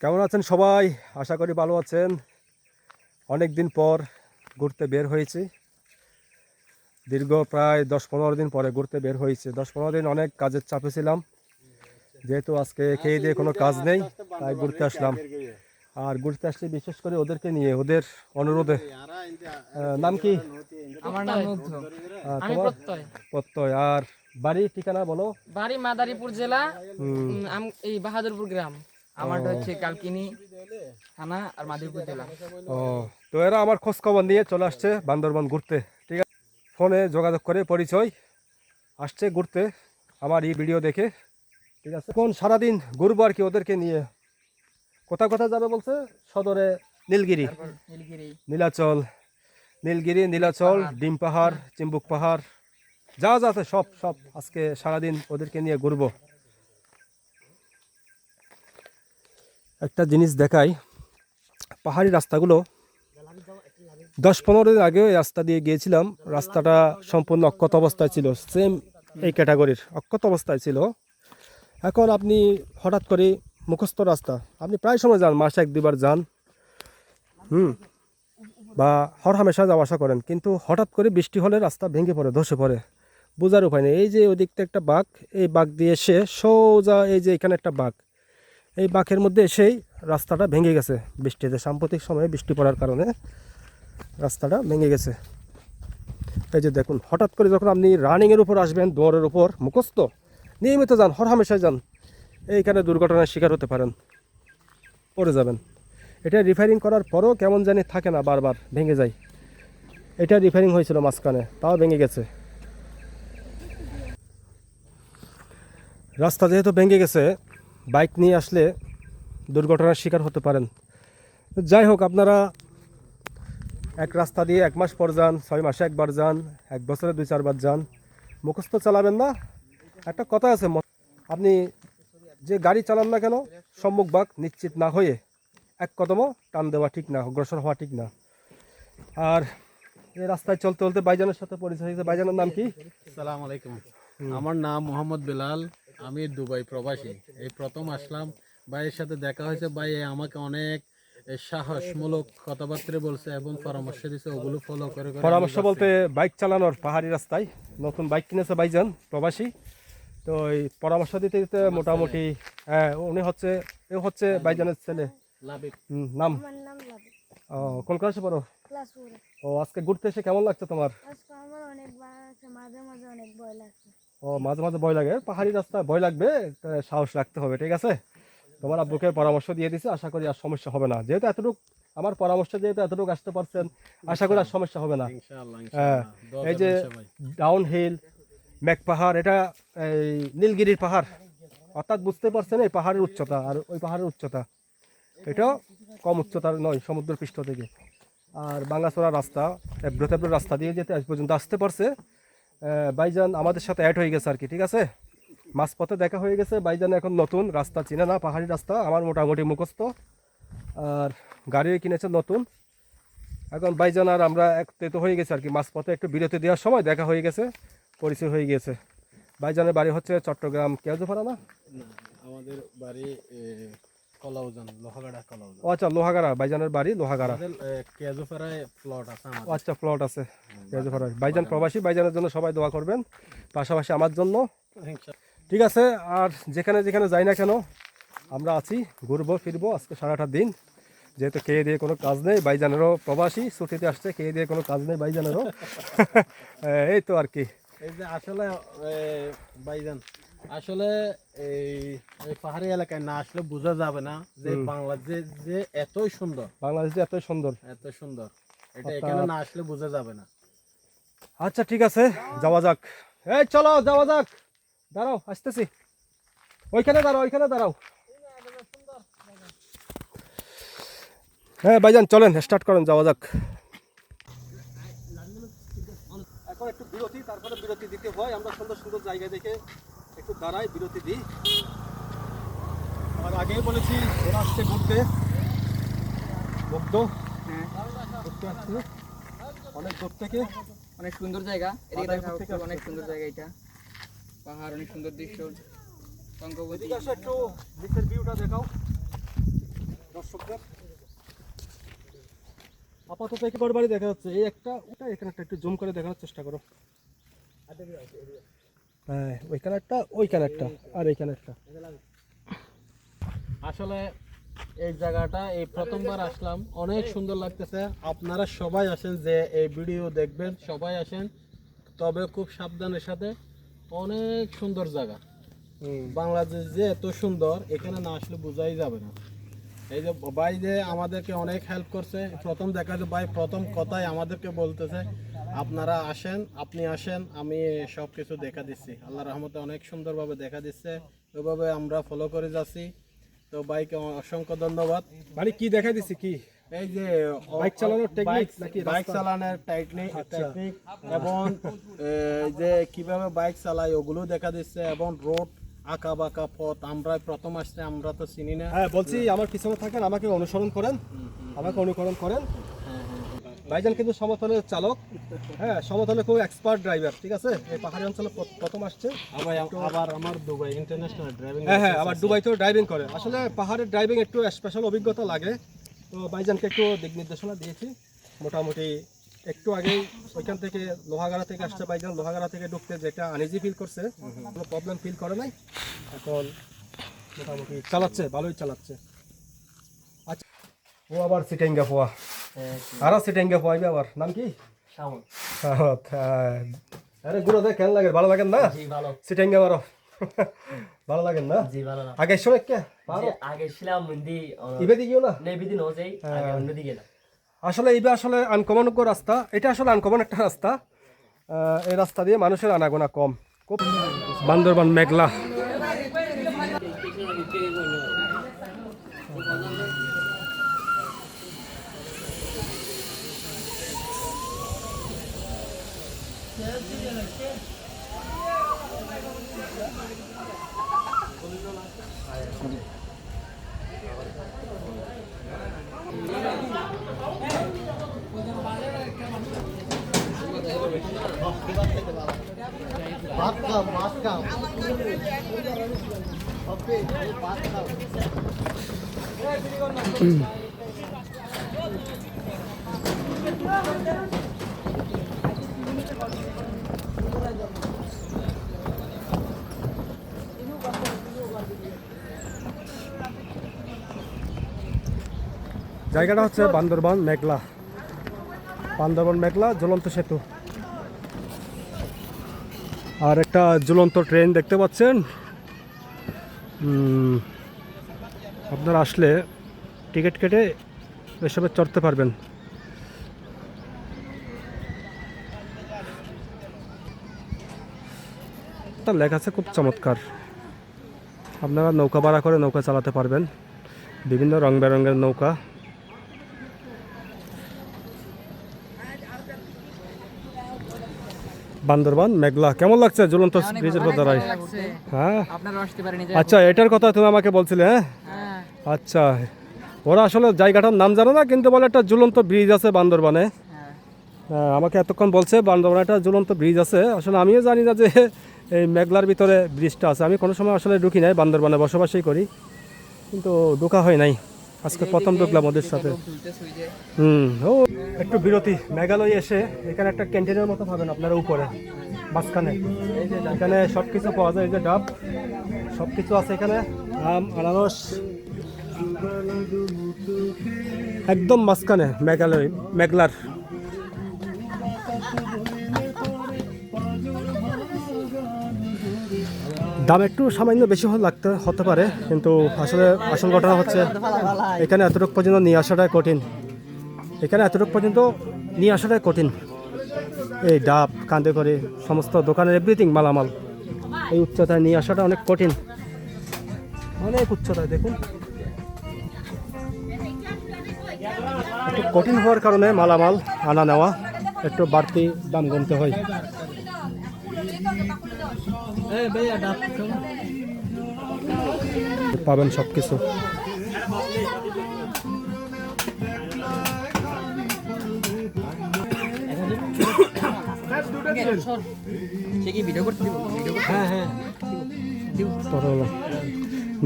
কেমন আছেন সবাই? আশা করি ভালো আছেন। অনেক দিন পর ঘুরতে বের হয়েছি। দীর্ঘ প্রায় 10-15 দিন পরে ঘুরতে বের হয়েছে। 10-15 দিন অনেক কাজের চাপে ছিলাম, যেহেতু আজকে খেয়ে দিয়ে কোনো কাজ নেই, তাই ঘুরতে আসলাম। আর ঘুরতে আসছি বিশেষ করে ওদেরকে নিয়ে, ওদের অনুরোধে। নাম কি? আমার নাম মুগ্ধ। আমি তোমার? প্রত্যয়। প্রত্যয়। আর বাড়ি ঠিকানা বলো। বাড়ি মাদারীপুর জেলা, এই বাহাদুরপুর গ্রাম। আমারটা হচ্ছে কালকিনি থানা আর মাদারীপুর জেলা। ও, তো এরা আমার খোঁজ খবর নিয়ে চলে আসছে বান্দরবান ঘুরতে। ঠিক আছে, ফোনে যোগাযোগ করে পরিচয়, আসছে ঘুরতে আমার এই ভিডিও দেখে। ঠিক আছে, এখন সারাদিন ঘুরবো আর কি ওদেরকে নিয়ে। কোথায় কোথায় যাবে বলছে? সদরে নীলগিরি, তারপর নীলগিরি, নীলাচল, নীলগিরি, নীলাচল, ডিম পাহাড়, চিম্বুক পাহাড়, যা যা আছে সব সব আজকে সারাদিন ওদেরকে নিয়ে ঘুরবো। একটা জিনিস দেখাই, পাহাড়ি রাস্তাগুলো 10-15 দিন আগে এই রাস্তা দিয়ে গিয়েছিলাম। রাস্তাটা সম্পূর্ণ অক্ষত অবস্থায় ছিল, সেম এই ক্যাটাগরির অক্ষত অবস্থায় ছিল। এখন আপনি হঠাৎ করে মুখস্থ রাস্তা, আপনি প্রায় সময় যান, মাসে 1-2 বার যান, বা হরহামেশা যাওয়া আসা করেন, কিন্তু হঠাৎ করে বৃষ্টি হলে রাস্তা ভেঙে পড়ে, ধসে পড়ে, বোঝার উপায় নেই। এই যে ওই দিকটা একটা বাঁক, এই বাঁক দিয়ে এসে সোজা এই যে এখানে একটা বাঁক, এই বাঁকের মধ্যে এসেই রাস্তাটা ভেঙে গেছে। বৃষ্টিতে, সাম্প্রতিক সময়ে বৃষ্টি পড়ার কারণে রাস্তাটা ভেঙে গেছে। এই যে দেখুন, হঠাৎ করে যখন আপনি রানিংয়ের উপর আসবেন, দৌড়ের উপর, মুখস্থ নিয়মিত যান, হরহামেশায় যান, এইখানে দুর্ঘটনার শিকার হতে পারেন, পড়ে যাবেন। এটা রিপেয়ারিং করার পরও কেমন জানি থাকে না, বারবার ভেঙে যায়। এটা রিপেয়ারিং হয়েছিল মাঝখানে, তাও ভেঙে গেছে। রাস্তা যেহেতু ভেঙে গেছে, বাইক নিয়ে আসলে দুর্ঘটনার শিকার হতে পারেন। যাই হোক, আপনারা এক রাস্তা দিয়ে 1 মাস পর যান, 6 মাসে 1 বার যান, 1 বছরে 2-4 বার যান, মুখস্থ চালাবেন না। একটা কথা আছে, আপনি যে গাড়ি চালান না কেন, সম্মুখ বাঁক নিশ্চিত না হয়ে এক কদমও টান দেওয়া ঠিক না, অগ্রসর হওয়া ঠিক না। আর এই রাস্তায় চলতে চলতে ভাইজানের সাথে পরিচয় হয়েছে। ভাইজানের নাম কি? আসসালামু আলাইকুম। আমার নাম মোহাম্মদ বেলাল। আমি দুবাই প্রবাসী। এই প্রথম আসলাম, ভাইয়ের সাথে দেখা হয়েছে। ভাই আমাকে অনেক সাহসমূলক কথাবার্তা বলছে এবং পরামর্শ দিয়েছে, ওগুলো ফলো করে করে পরামর্শ বলতে বাইক চালানোর, পাহাড়ি রাস্তায় নতুন বাইক কিনেছে ভাইজান, প্রবাসী। তো এই পরামর্শ দিতে দিতে মোটামুটি, উনি হচ্ছে, এ হচ্ছে ভাইজানের ছেলে। লাভিক। নাম? আমার নাম লাবি। ও, কোন ক্লাসে পড়ো? ক্লাস 4-এ। ও, আজকে ঘুরতে এসে কেমন লাগছে তোমার? আজকে আমার অনেক ভয় আছে, মাঝে মাঝে অনেক ভয় লাগছে। ও, মাঝে মাঝে ভয় লাগে, পাহাড়ি রাস্তায় ভয় লাগবে, সাহস রাখতে হবে। ঠিক আছে, তোমার আব্বুকে পরামর্শ দিয়ে দিছে, আশা করি আর সমস্যা হবে না। যেহেতু এতটুকু আমার পরামর্শ, যেহেতু এতটুকু আসতে পারছেন, আশা করি আর সমস্যা হবে না। ইনশাআল্লাহ হ্যাঁ, ইনশাআল্লাহ। দোয়া এই যে করবেন সবাই। ডাউন হিল, মেঘ পাহাড়, এটা এই নীলগিরির পাহাড়, অর্থাৎ বুঝতে পারছেন এই পাহাড়ের উচ্চতা আর ওই পাহাড়ের উচ্চতা, এটাও কম উচ্চতার নয় সমুদ্র পৃষ্ঠ থেকে। আর বাঙ্গাচোরা রাস্তা, এবড়ো রাস্তা দিয়ে যেতে আজ পর্যন্ত আসতে পারছে। ভাইজান আমাদের সাথে অ্যাড হয়ে গেছে আর কি। ঠিক আছে, মাঝপথে দেখা হয়ে গেছে। ভাইজান এখন নতুন রাস্তা চিনে না, পাহাড়ি রাস্তা আমার মোটামুটি মুখস্থ, আর গাড়িও কিনেছে নতুন। এখন ভাইজান আর আমরা একত্রিত হয়ে গেছে আর কি। মাঝপথে একটু বিরতি দেওয়ার সময় দেখা হয়ে গেছে, পরিচয় হয়ে গিয়েছে। ভাইজানের বাড়ি হচ্ছে চট্টগ্রাম কেওয়াজোপাড়া না? আমাদের বাড়ি কলাউজান, লোহাগাড়া কলাউজান। ও আচ্ছা, লোহাগাড়া। ভাইজানের বাড়ি লোহাগাড়া। কেজোফেরায় প্লট আছে ও আমাদের। আচ্ছা, প্লট আছে কেওয়াজোপাড়ায়। ভাইজান প্রবাসী, ভাইজানের জন্য সবাই দোয়া করবেন, পাশাপাশি আমার জন্য। ঠিক আছে, আর যেখানে যেখানে যাই না কেন আমরা আছি, ঘুরবো ফিরবো আজকে সারাটা দিন। যেহেতু খেয়ে দিয়ে কোনো কাজ নেই, ভাইজানেরও প্রবাসী ছুটিতে আসছে, খেয়ে দিয়ে কোনো কাজ নেই ভাইজানেরও। এই তো আর কি। এই যে আসলে ভাইজান, আসলে এই এই পাহাড়ি এলাকায় না আসলে বোঝা যাবে না যে বাংলাদেশ যে এতই সুন্দর, বাংলাদেশ যে এত সুন্দর, এত সুন্দর, এটা এখানে না আসলে বোঝা যাবে না। আচ্ছা ঠিক আছে, যাওয়া যাক। এই চলো যাওয়া যাক। দাঁড়াও, আসতেছি। ওইখানে দাঁড়াও, ওইখানে দাঁড়াও। হ্যাঁ ভাইজান, চলেন, স্টার্ট করেন, যাওয়া যাক। এখন একটু বিরতি, তারপরে বিরতি দিতে হয়। আমরা সুন্দর সুন্দর জায়গা দেখে একটু দাঁড়াই, বিরতি দিই। আর আগেই বলেছি ওরা আসছে ঘুরতে, মুগ্ধ ঘুরতে আসছে অনেক দূর থেকে। অনেক সুন্দর জায়গা। এদিকে দেখা বাদাইপুর থেকে হচ্ছে অনেক আসছে। সুন্দর জায়গা, এটা পাহাড়, অনেক সুন্দর দৃশ্য, পঙ্কবতী। এদিকে আসো, একটু নিচের ভিউটা দেখাও। আপাতত একেবারে বাড়ি দেখা যাচ্ছে, এই একটা ওটা এখানে একটা, একটু জুম করে দেখানোর চেষ্টা করো। হ্যাঁ ওইখানে একটা, ওইখানে একটা, আর এইখানে একটা। আসলে এই জায়গাটা এই প্রথমবার আসলাম, অনেক সুন্দর লাগতেছে। আপনারা সবাই আসেন, যে এই ভিডিও দেখবেন সবাই আসেন, তবে খুব সাবধানের সাথে। অনেক সুন্দর জায়গা, বাংলাদেশ যে এত সুন্দর এখানে না আসলে বোঝাই যাবে না। এই যে ভাই যে আমাদেরকে অনেক হেল্প করছে, প্রথম দেখা যায় ভাই প্রথম কথাই আমাদেরকে বলতেছে আপনারা আসেন, আপনি আসেন, আমি সব কিছু দেখা দিচ্ছি। আল্লাহর রহমতে অনেক সুন্দরভাবে দেখা দিচ্ছে, ওইভাবে আমরা ফলো করে যাচ্ছি। তো ভাইকে অসংখ্য ধন্যবাদ। মানে কি দেখা দিছি কি, এই যে বাইক চালানোর টেকনিক নাকি বাইক রাস্তা? চালানোর টেকনিক আচ্ছা। এবং যে কিভাবে বাইক চালাই ওগুলো দেখা দিচ্ছে, এবং রোড আঁকা বাঁকা পথ। আমরা প্রথম আসছে, আমরা তো চিনি না। হ্যাঁ বলছি, আমার পিছনে থাকেন, আমাকে অনুসরণ করেন, আমাকে অনুকরণ করেন। ভাইজান কিন্তু সমতলের চালক, হ্যাঁ সমতলে খুব এক্সপার্ট ড্রাইভার, ঠিক আছে। এই পাহাড়ি অঞ্চলে প্রথম আসছে। আবার আমার দুবাই ইন্টারন্যাশনাল ড্রাইভিং, হ্যাঁ হ্যাঁ, আবার দুবাইতেও ড্রাইভিং করে। আসলে পাহাড়ের ড্রাইভিং একটু স্পেশাল অভিজ্ঞতা লাগে। তো ভাইজানকে একটু দিক নির্দেশনা দিয়েছি। মোটামুটি একটু আগেই ওইখান থেকে লোহাগাড়া থেকে আসছে ভাইজান, লোহাগাড়া থেকে ঢুকতে যেটা আনইজি ফিল করছে, কোনো প্রবলেম ফিল করে নাই। এখন মোটামুটি চালাচ্ছে, ভালোই চালাচ্ছে। আচ্ছা, ও আবার সিটেঙ্গা পোয়া, আরো সিটেঙ্গা পোয়াইবে আবার। নাম কি? শামুক। আরে গুলো দেখ কেন লাগে, ভালো লাগেন না? জি ভালো। সিটেঙ্গা মারো, ভালো লাগেন না? জি ভালো না। আগে সময় কে যে আগে ছিলাম মন্দি ইবে দিকেও না। নেবিদি নজেই আগে অন্যদিকে না। আসলে এইটা আসলে আনকমন রাস্তা, এটা আসলে আনকমন একটা রাস্তা। এই রাস্তা দিয়ে মানুষের আনাগোনা কম। খুব বান্দরবান মেঘলা। জায়গাটা হচ্ছে বান্দরবান মেঘলা, বান্দরবান মেঘলা ঝুলন্ত সেতু। আর একটা ঝুলন্ত ট্রেন দেখতে পাচ্ছেন। আপনারা আসলে টিকিট কেটে এসবে চড়তে পারবেন। তার লেখা আছে খুব চমৎকার। আপনারা নৌকা ভাড়া করে নৌকা চালাতে পারবেন, বিভিন্ন রং বেরঙের নৌকা। বান্দরবান মেঘলা কেমন লাগছে ঝুলন্ত ব্রিজের কথা রায়? হ্যাঁ আপনারা আসতে পারেন এই আচ্ছা, এটার কথা তুমি আমাকে বলছিলে। হ্যাঁ হ্যাঁ আচ্ছা, ওরা আসলে জায়গাটার নাম জানে না, কিন্তু বলে একটা ঝুলন্ত ব্রিজ আছে বান্দরবানে। হ্যাঁ আমাকে এতক্ষণ বলছে বান্দরবানে একটা ঝুলন্ত ব্রিজ আছে। আসলে আমিও জানি না যে এই মেঘলার ভিতরে ব্রিজটা আছে। আমি কোনো সময় আসলে ঢুকি নাই, বান্দরবানে বসবাসই করি, কিন্তু ঢোকা হয় নাই। আজকে প্রথম ঢুকলাম ওদের সাথে। ও একটু বিরতি। মেঘালয় এসে এখানে একটা ক্যান্টিনের মতো পাবেন আপনারা উপরে মাঝখানে। এখানে সব কিছু পাওয়া যায়, এই যে ডাব সব কিছু আছে এখানে, আম আনারস, একদম মাঝখানে মেঘালয় মেঘলার। দাম একটু সামান্য বেশি হতে পারে, কিন্তু আসলে আসল ঘটনা হচ্ছে এখানে এতটুকু পর্যন্ত নিয়ে আসাটাই কঠিন। এখানে এতটুকু পর্যন্ত নিয়ে আসাটাই কঠিন। এই ডাব কাঁধে করে সমস্ত দোকানের এভরিথিং মালামাল এই উচ্চতায় নিয়ে আসাটা অনেক কঠিন, অনেক উচ্চতায়। দেখুন একটু কঠিন হওয়ার কারণে মালামাল আনা নেওয়া একটু বাড়তি দাম গুনতে হয়। পাবেন সব কিছু। হ্যাঁ হ্যাঁ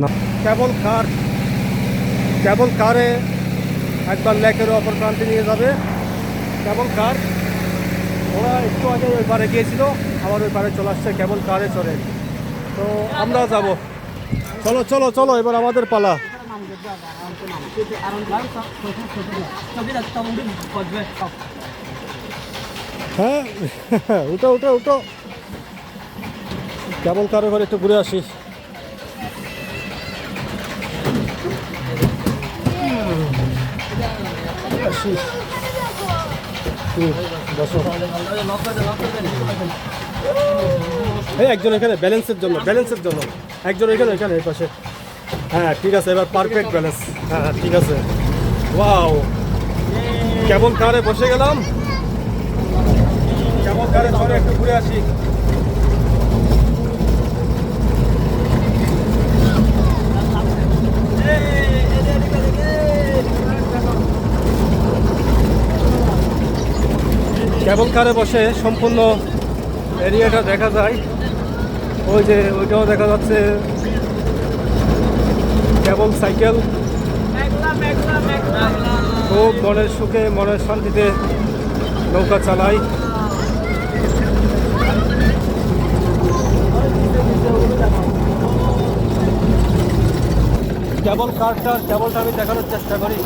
না কেবল কারে একবার লেকের অপর প্রান্তে নিয়ে যাবে কেবল কার। ওরা একটু আগে ওই পারে গিয়েছিল, আবার ওই পারে চলে আসছে কেবল কারে চড়ে। তো আমরা যাব, চলো চলো চলো, এবার আমাদের পালা। হ্যাঁ উঠো উঠো উঠো, কেবল কারে ঘরে একটু ঘুরে আসি। আসি। বসো। এই একজন এখানে ব্যালেন্সের জন্য, ব্যালেন্সের জন্য একজন এখানে, এখানে এই পাশে। হ্যাঁ ঠিক আছে, এবার পারফেক্ট ব্যালেন্স। হ্যাঁ হ্যাঁ ঠিক আছে। ওয়াও, কেবল কারে বসে গেলাম, কেবল কারে ধরে একটু ঘুরে আসি। কেবল কারে বসে সম্পূর্ণ এরিয়াটা দেখা যায়। ওই যে ওইটাও দেখা যাচ্ছে, কেবল সাইকেল। খুব মনের সুখে মনের শান্তিতে নৌকা চালাই। কেবল কারটা, কেবলটা আমি দেখানোর চেষ্টা করি।